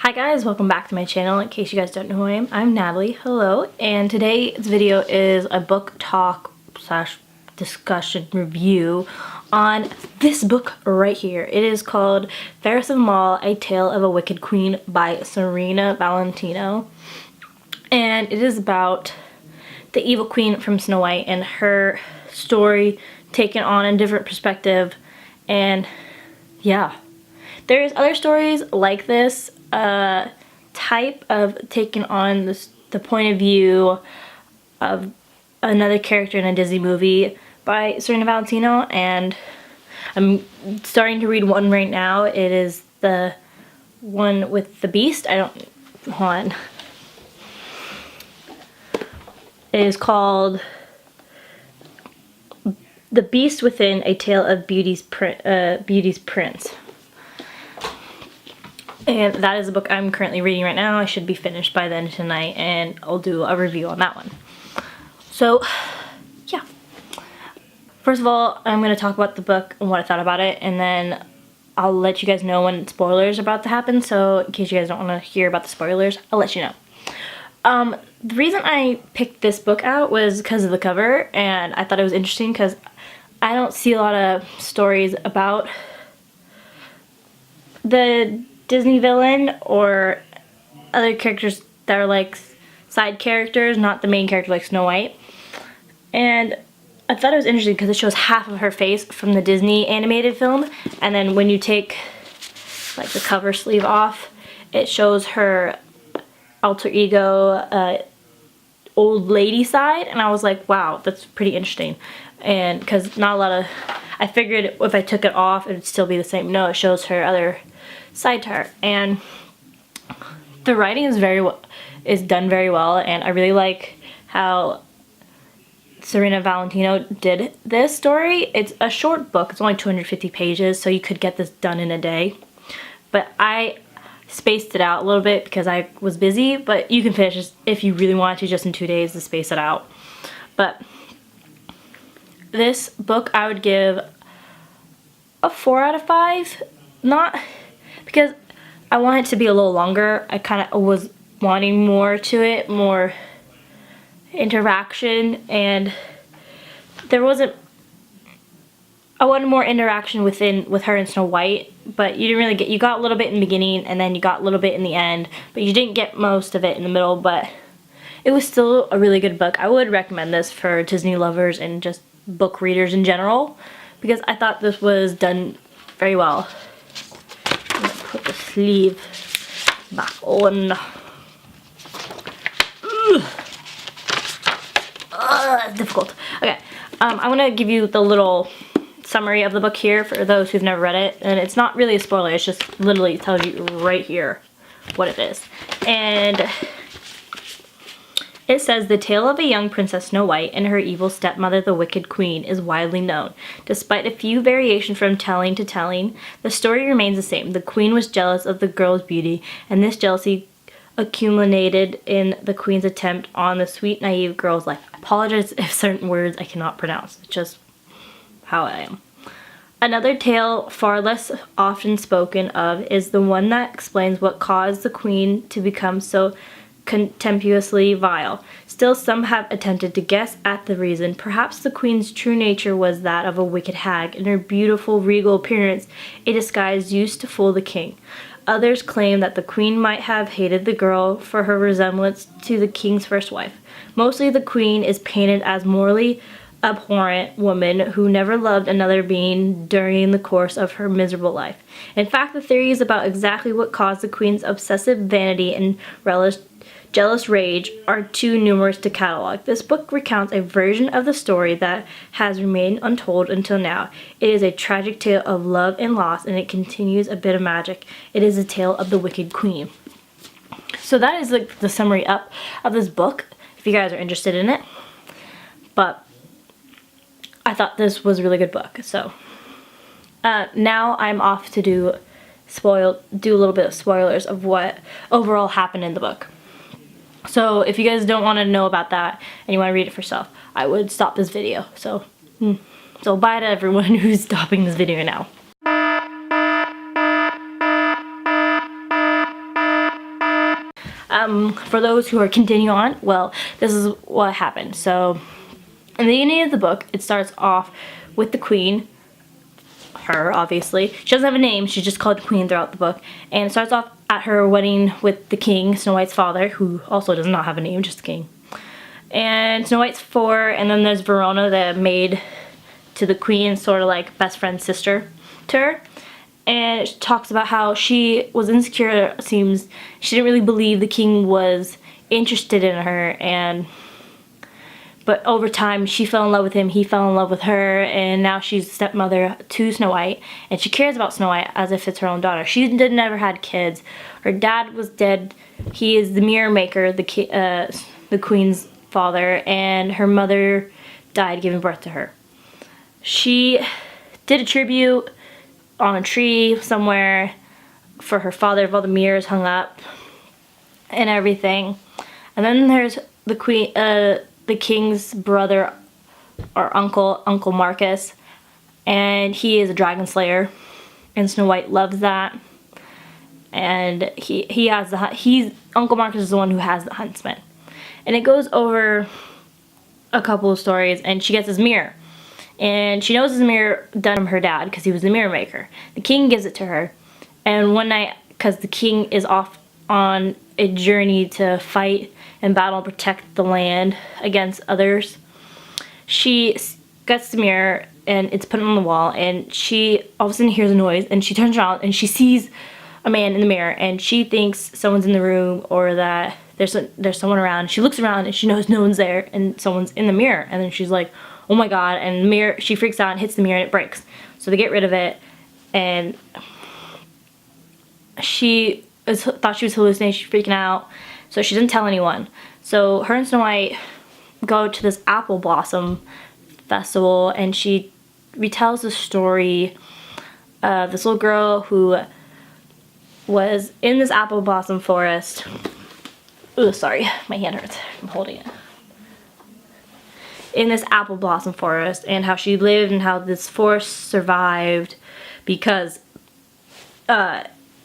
Hi guys, welcome back to my channel. In case you guys don't know who I am, I'm Natalie. Hello, and today's video is a book talk slash discussion review on this book right here. It is called Fairest of Them All, A Tale of a Wicked Queen by Serena Valentino. And it is about the evil queen from Snow White and her story taken on a different perspective. And yeah, there's other stories like this type of taking on the point of view of another character in a Disney movie by Serena Valentino, and I'm starting to read one right now. It is the one with the beast. Hold on. It is called The Beast Within, A Tale of Beauty's Prince. And that is the book I'm currently reading right now. I should be finished by the end of tonight, and I'll do a review on that one. So, yeah. First of all, I'm going to talk about the book and what I thought about it, and then I'll let you guys know when spoilers are about to happen. So, in case you guys don't want to hear about the spoilers, I'll let you know. The reason I picked this book out was because of the cover, and I thought it was interesting because I don't see a lot of stories about the Disney villain or other characters that are like side characters, not the main character like Snow White. And I thought it was interesting because it shows half of her face from the Disney animated film, and then when you take like the cover sleeve off, it shows her alter ego old lady side, and I was like, wow, that's pretty interesting. And because not a lot of, I figured if I took it off it would still be the same. No, it shows her other side to her, and the writing is done very well, and I really like how Serena Valentino did this story. It's a short book, it's only 250 pages, so you could get this done in a day, but I spaced it out a little bit because I was busy, but you can finish this if you really want to, just in 2 days to space it out. But this book I would give a 4 out of 5, not because I want it to be a little longer. I kind of was wanting more to it, more interaction, and there wasn't, I wanted more interaction with her and Snow White, but you didn't really get, you got a little bit in the beginning and then you got a little bit in the end, but you didn't get most of it in the middle. But it was still a really good book. I would recommend this for Disney lovers and just book readers in general, because I thought this was done very well. I'm gonna put the sleeve back on. Difficult. Okay, I'm gonna give you the little summary of the book here for those who've never read it, and it's not really a spoiler, it's just literally tells you right here what it is. And it says, the tale of a young Princess Snow White and her evil stepmother, the Wicked Queen, is widely known. Despite a few variations from telling to telling, the story remains the same. The queen was jealous of the girl's beauty, and this jealousy accumulated in the queen's attempt on the sweet, naive girl's life. I apologize if certain words I cannot pronounce. It's just how I am. Another tale, far less often spoken of, is the one that explains what caused the queen to become so contemptuously vile. Still, some have attempted to guess at the reason. Perhaps the queen's true nature was that of a wicked hag, and her beautiful regal appearance a disguise used to fool the king. Others claim that the queen might have hated the girl for her resemblance to the king's first wife. Mostly the queen is painted as morally abhorrent woman who never loved another being during the course of her miserable life. In fact, the theories about exactly what caused the queen's obsessive vanity and jealous rage are too numerous to catalog. This book recounts a version of the story that has remained untold until now. It is a tragic tale of love and loss, and it continues a bit of magic. It is a tale of the Wicked Queen. So that is like the summary up of this book, if you guys are interested in it. But I thought this was a really good book. So now I'm off to do a little bit of spoilers of what overall happened in the book. So if you guys don't want to know about that and you want to read it for yourself, I would stop this video. So bye to everyone who's stopping this video now. For those who are continuing on, well, this is what happened. So, in the beginning of the book, it starts off with the queen, her, obviously. She doesn't have a name, she's just called Queen throughout the book. And it starts off at her wedding with the king, Snow White's father, who also does not have a name, just the king. And Snow White's 4, and then there's Verona, the maid to the queen, sort of like best friend sister to her. And it talks about how she was insecure, it seems. She didn't really believe the king was interested in her, but over time she fell in love with him, he fell in love with her, and now she's stepmother to Snow White, and she cares about Snow White as if it's her own daughter. She never had kids. Her dad was dead. He is the mirror maker, the queen's father, and her mother died giving birth to her. She did a tribute on a tree somewhere for her father, with all the mirrors hung up and everything. And then there's the king's brother or uncle Marcus, and he is a dragon slayer, and Snow White loves that. And he has Uncle Marcus is the one who has the huntsman. And it goes over a couple of stories, and she gets his mirror. And she knows his mirror done from her dad because he was the mirror maker. The king gives it to her, and one night, because the king is off on a journey to fight and battle and protect the land against others, she gets the mirror and it's put on the wall, and she all of a sudden hears a noise, and she turns around and she sees a man in the mirror, and she thinks someone's in the room or that there's someone around. She looks around and she knows no one's there and someone's in the mirror, and then she's like, oh my god, and the mirror, she freaks out and hits the mirror and it breaks. So they get rid of it, and she thought she was hallucinating, she's freaking out, so she didn't tell anyone. So her and Snow White go to this apple blossom festival, and she retells the story of this little girl who was in this apple blossom forest. Oh, sorry, my hand hurts from holding it. In this apple blossom forest, and how she lived and how this forest survived because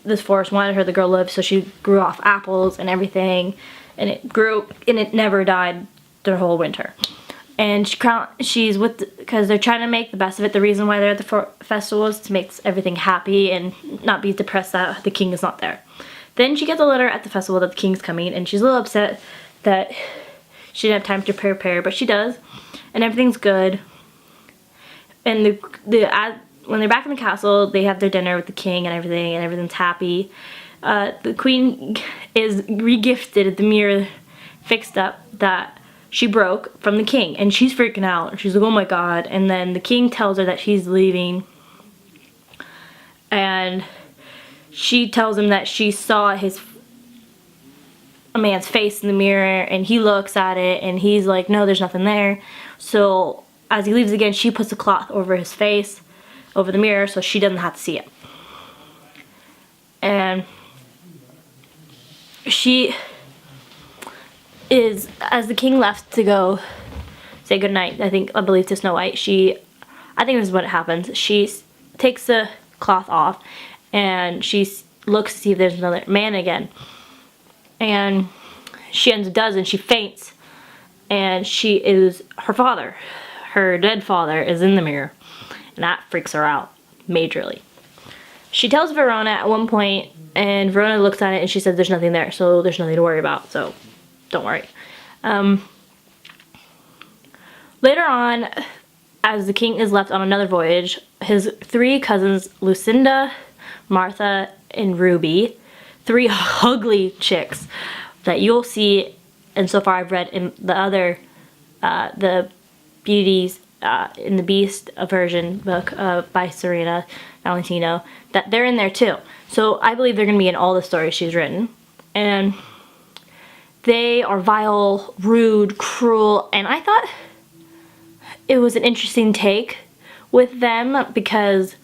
this forest wanted her, the girl lived, so she grew off apples and everything, and it grew and it never died the whole winter. And she's with, because they're trying to make the best of it. The reason why they're at the festival is to make everything happy and not be depressed that the king is not there. Then she gets a letter at the festival that the king's coming, and she's a little upset that she didn't have time to prepare, but she does, and everything's good. And when they're back in the castle, they have their dinner with the king and everything's happy. The queen is regifted the mirror fixed up that she broke from the king, and she's freaking out. She's like, oh my god. And then the king tells her that she's leaving, and she tells him that she saw a man's face in the mirror, and he looks at it and he's like, no, there's nothing there. So as he leaves again, she puts a cloth over his face, over the mirror, so she doesn't have to see it. And she is, as the king left to go say goodnight, I believe to Snow White, I think this is what happens. She takes the cloth off and she looks to see if there's another man again. And she does, and she faints. And her father, her dead father, is in the mirror. And that freaks her out majorly. She tells Verona at one point, and Verona looks at it and she says there's nothing there, so there's nothing to worry about, so don't worry. Later on, as the king is left on another voyage, his 3 cousins, Lucinda, Martha, and Ruby, 3 ugly chicks that you'll see, and so far I've read in the other, the Beauties in the Beast version book by Serena Valentino, that they're in there too. So I believe they're going to be in all the stories she's written. And they are vile, rude, cruel, and I thought it was an interesting take with them because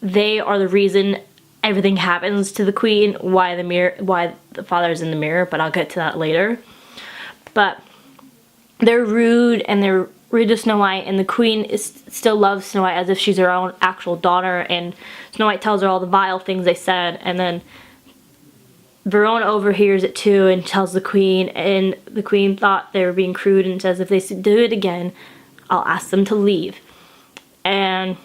they are the reason everything happens to the queen, why the father's in the mirror, but I'll get to that later. But they're rude, and they're rude to Snow White, and the queen still loves Snow White as if she's her own actual daughter, and Snow White tells her all the vile things they said, and then Verona overhears it too and tells the queen, and the queen thought they were being crude and says if they do it again, I'll ask them to leave. And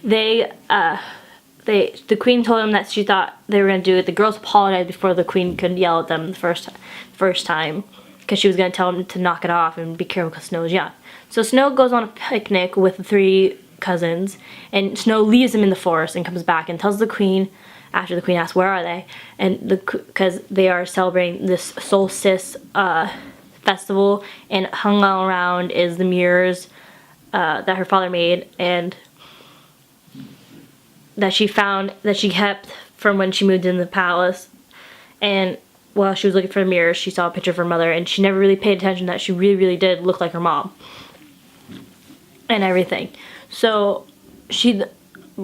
the queen told them that she thought they were going to do it. The girls apologized before the queen could yell at them the first time, because she was going to tell them to knock it off and be careful because Snow is young. So Snow goes on a picnic with the 3 cousins, and Snow leaves them in the forest and comes back and tells the queen, after the queen asks where are they, and because they are celebrating this solstice festival, and hung all around is the mirrors that her father made, and that she kept from when she moved in the palace. And while she was looking for the mirrors, she saw a picture of her mother, and she never really paid attention that she really, really did look like her mom and everything. So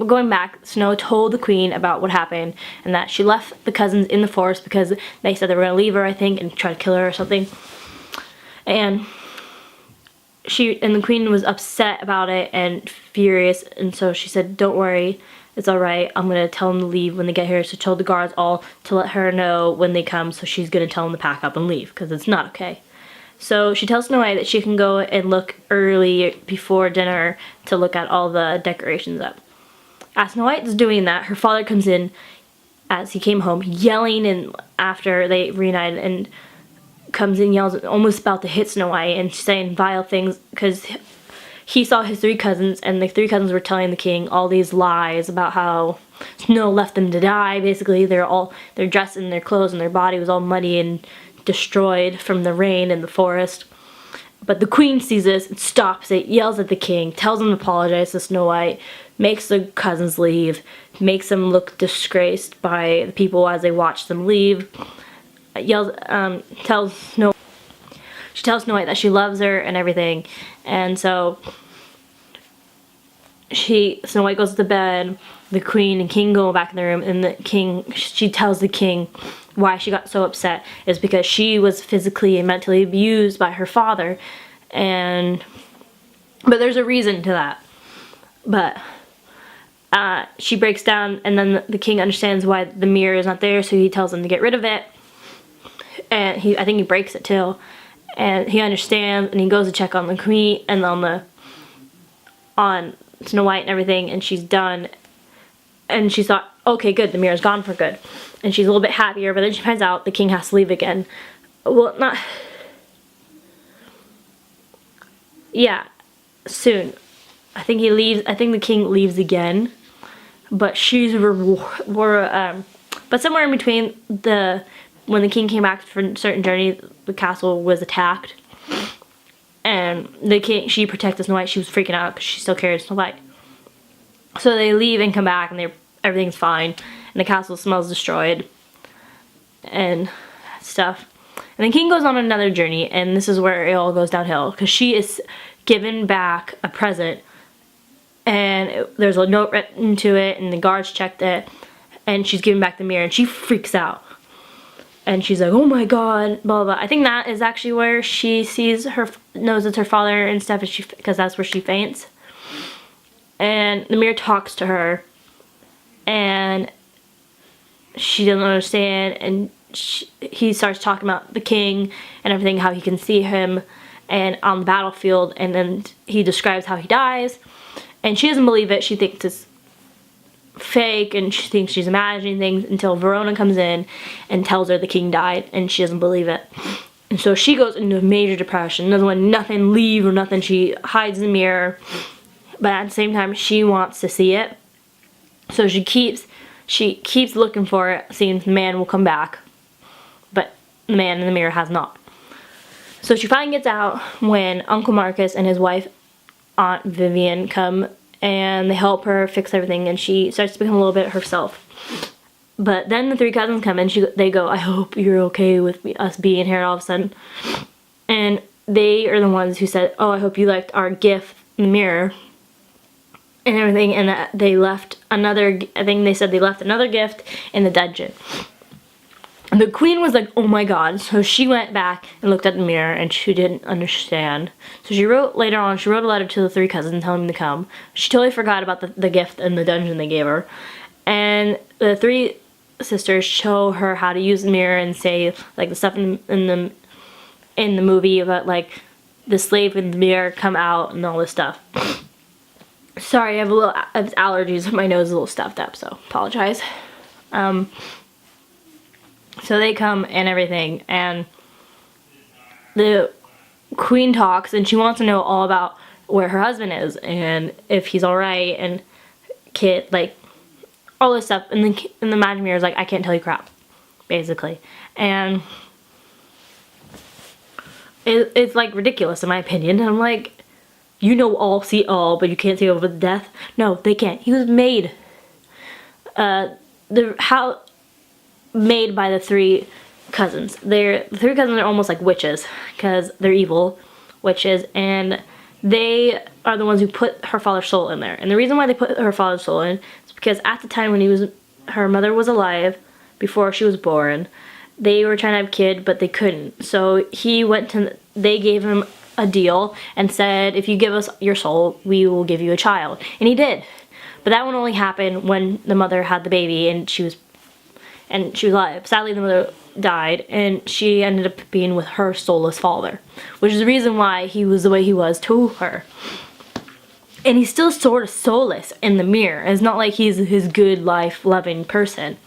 going back, Snow told the queen about what happened, and that she left the cousins in the forest because they said they were going to leave her, I think, and try to kill her or something. And the queen was upset about it and furious, and so she said, don't worry, it's alright, I'm going to tell them to leave when they get here. So she told the guards all to let her know when they come, so she's going to tell them to pack up and leave, because it's not okay. So she tells Snow White that she can go and look early before dinner to look at all the decorations up. As Snow White is doing that, her father comes in as he came home, yelling, and after they reunited, and comes in, yells, almost about to hit Snow White, and saying vile things, because he saw his 3 cousins, and the 3 cousins were telling the king all these lies about how Snow left them to die. Basically, they're dressed in their clothes, and their body was all muddy and destroyed from the rain in the forest. But the queen sees this and stops it, yells at the king, tells him to apologize to Snow White, makes the cousins leave, makes them look disgraced by the people as they watch them leave, tells Snow White that she loves her and everything. And so Snow White goes to bed, the queen and king go back in the room, and she tells the king why she got so upset is because she was physically and mentally abused by her father, but there's a reason to that. But she breaks down, and then the king understands why the mirror is not there, so he tells them to get rid of it, and I think he breaks it too, and he understands, and he goes to check on the queen and on Snow White and everything, and she's done, and she thought, okay, good, the mirror's gone for good, and she's a little bit happier. But then she finds out the king has to leave again. Well, soon. I think he leaves. I think the king leaves again, but but somewhere in between, when the king came back for a certain journey, the castle was attacked, and she protected Snow White. She was freaking out because she still carried Snow White. So they leave and come back, and everything's fine, and the castle smells destroyed and stuff. And the king goes on another journey, and this is where it all goes downhill, because she is given back a present, and there's a note written to it, and the guards checked it, and she's given back the mirror, and she freaks out. And she's like, oh my god, blah, blah, blah. I think that is actually where she knows it's her father and stuff, because that's where she faints. And the mirror talks to her, and she doesn't understand, and he starts talking about the king and everything, how he can see him and on the battlefield, and then he describes how he dies, and she doesn't believe it. She thinks it's fake, and she thinks she's imagining things, until Verona comes in and tells her the king died, and she doesn't believe it. And so she goes into a major depression, doesn't want nothing leave or nothing. She hides in the mirror, but at the same time she wants to see it, so she keeps looking for it, seeing if the man will come back, but the man in the mirror has not. So she finally gets out when Uncle Marcus and his wife Aunt Vivian come, and they help her fix everything, and she starts to become a little bit herself. But then the 3 cousins come, and they go, I hope you're okay with us being here all of a sudden. And they are the ones who said, oh, I hope you liked our gift in the mirror and everything, and that they left another gift in the dungeon. And the queen was like, oh my god. So she went back and looked at the mirror, and she didn't understand. So she wrote a letter to the 3 cousins telling them to come. She totally forgot about the gift in the dungeon they gave her. And the 3 sisters show her how to use the mirror and say like the stuff in the movie about like the slave in the mirror come out and all this stuff. Sorry, I have allergies. My nose is a little stuffed up, so apologize. So they come and everything, and the queen talks, and she wants to know all about where her husband is and if he's alright, and kid, like all this stuff. And the magic mirror is like, I can't tell you crap, basically. And it's like ridiculous in my opinion. And I'm like, you know all, see all, but you can't see over the death. No, they can't. He was made made by the three cousins. The three cousins are almost like witches because they're evil witches, and they are the ones who put her father's soul in there. And the reason why they put her father's soul in is because at the time when her mother was alive, before she was born, they were trying to have a kid, but they couldn't. So they gave him a deal and said, if you give us your soul, we will give you a child. And he did. But that would only happen when the mother had the baby and she was alive. Sadly, the mother died, and she ended up being with her soulless father, which is the reason why he was the way he was to her. And he's still sort of soulless in the mirror. It's not like he's his good life loving person.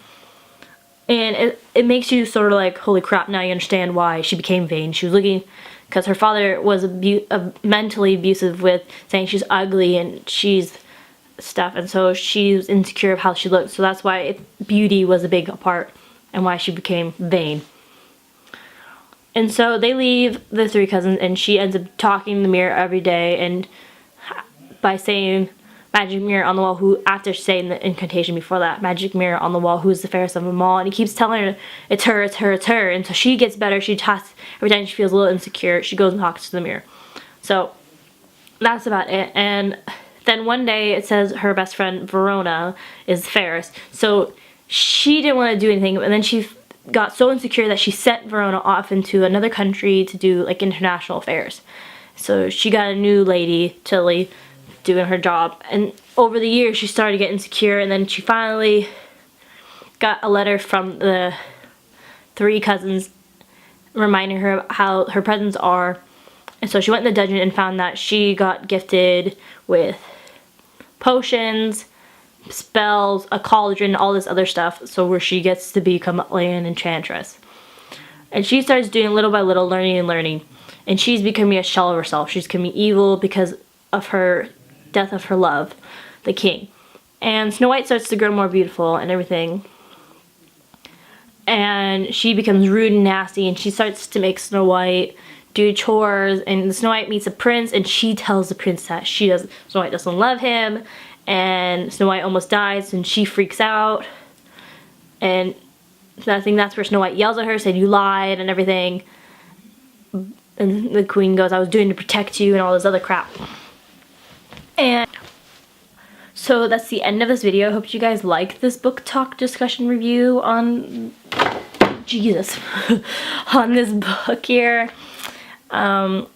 And it makes you sort of like, holy crap, now you understand why she became vain. She was looking, because her father was mentally abusive with saying she's ugly and she's stuff, and so she's insecure of how she looked. So that's why beauty was a big part and why she became vain. And so they leave the three cousins, and she ends up talking in the mirror every day, and by saying, magic mirror on the wall, who, after saying the incantation before that, magic mirror on the wall, who's the fairest of them all, and he keeps telling her, it's her, it's her, it's her, and so she gets better. She talks, every time she feels a little insecure, she goes and talks to the mirror. So that's about it. And then one day it says her best friend Verona is Fairest, so she didn't want to do anything, and then she got so insecure that she sent Verona off into another country to do like international affairs. So she got a new lady, Tilly, doing her job, and over the years she started getting insecure, and then she finally got a letter from the three cousins reminding her how her presents are. And so she went in the dungeon and found that she got gifted with potions, spells, a cauldron, all this other stuff, so where she gets to become like an enchantress. And she starts doing little by little, learning and learning, and she's becoming a shell of herself. She's becoming evil because of her death of her love, the king. And Snow White starts to grow more beautiful and everything, and she becomes rude and nasty, and she starts to make Snow White do chores, and Snow White meets a prince, and she tells the prince that Snow White doesn't love him, and Snow White almost dies, and she freaks out, and I think that's where Snow White yells at her, saying you lied and everything, and the queen goes, I was doing to protect you, and all this other crap. And so that's the end of this video. I hope you guys liked this book talk discussion review on Jesus on this book here. Let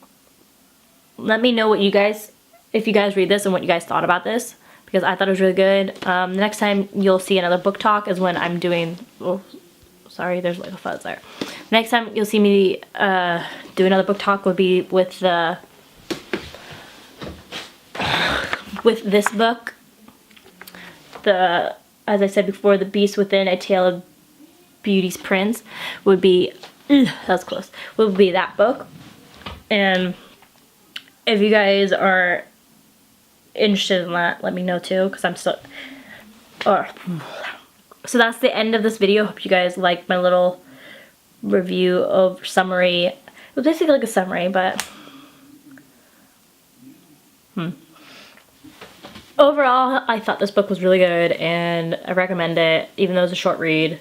me know what you guys, if you guys read this, and what you guys thought about this, because I thought it was really good. The next time you'll see another book talk is when I'm doing, oh sorry, there's like a fuzz there. Next time you'll see me do another book talk would be with this book, as I said before, The Beast Within, A Tale of Beauty's Prince, would be, that was close, would be that book. And if you guys are interested in that, let me know too, because I'm still, so that's the end of this video. Hope you guys liked my little review of summary. It was basically like a summary, but overall, I thought this book was really good, and I recommend it, even though it's a short read.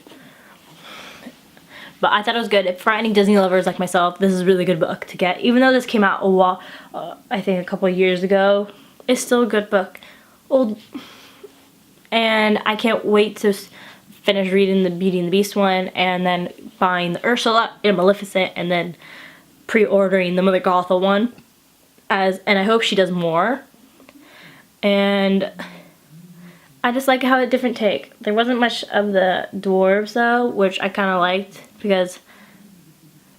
But I thought it was good. For any Disney lovers like myself, this is a really good book to get. Even though this came out a while, I think a couple of years ago, it's still a good book. Old, and I can't wait to finish reading the Beauty and the Beast one, and then buying the Ursula and Maleficent, and then pre-ordering the Mother Gothel one. And I hope she does more. And I just like how a different take. There wasn't much of the dwarves though, which I kind of liked because,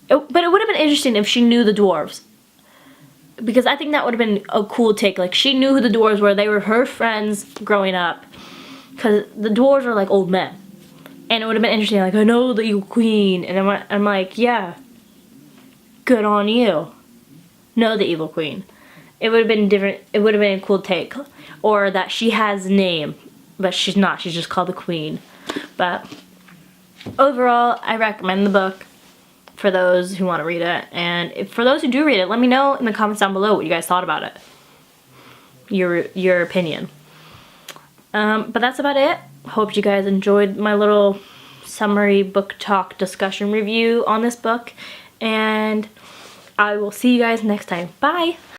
but it would have been interesting if she knew the dwarves. Because I think that would have been a cool take. Like, she knew who the dwarves were. They were her friends growing up. Because the dwarves are like old men. And it would have been interesting, like, I know the evil queen. And I'm like, yeah, good on you. Know the evil queen. It would have been different. It would have been a cool take. Or that she has a name, but she's not. She's just called the queen. But overall, I recommend the book for those who want to read it. And for those who do read it, let me know in the comments down below what you guys thought about it. Your opinion. But that's about it. Hope you guys enjoyed my little summary book talk discussion review on this book. And I will see you guys next time. Bye!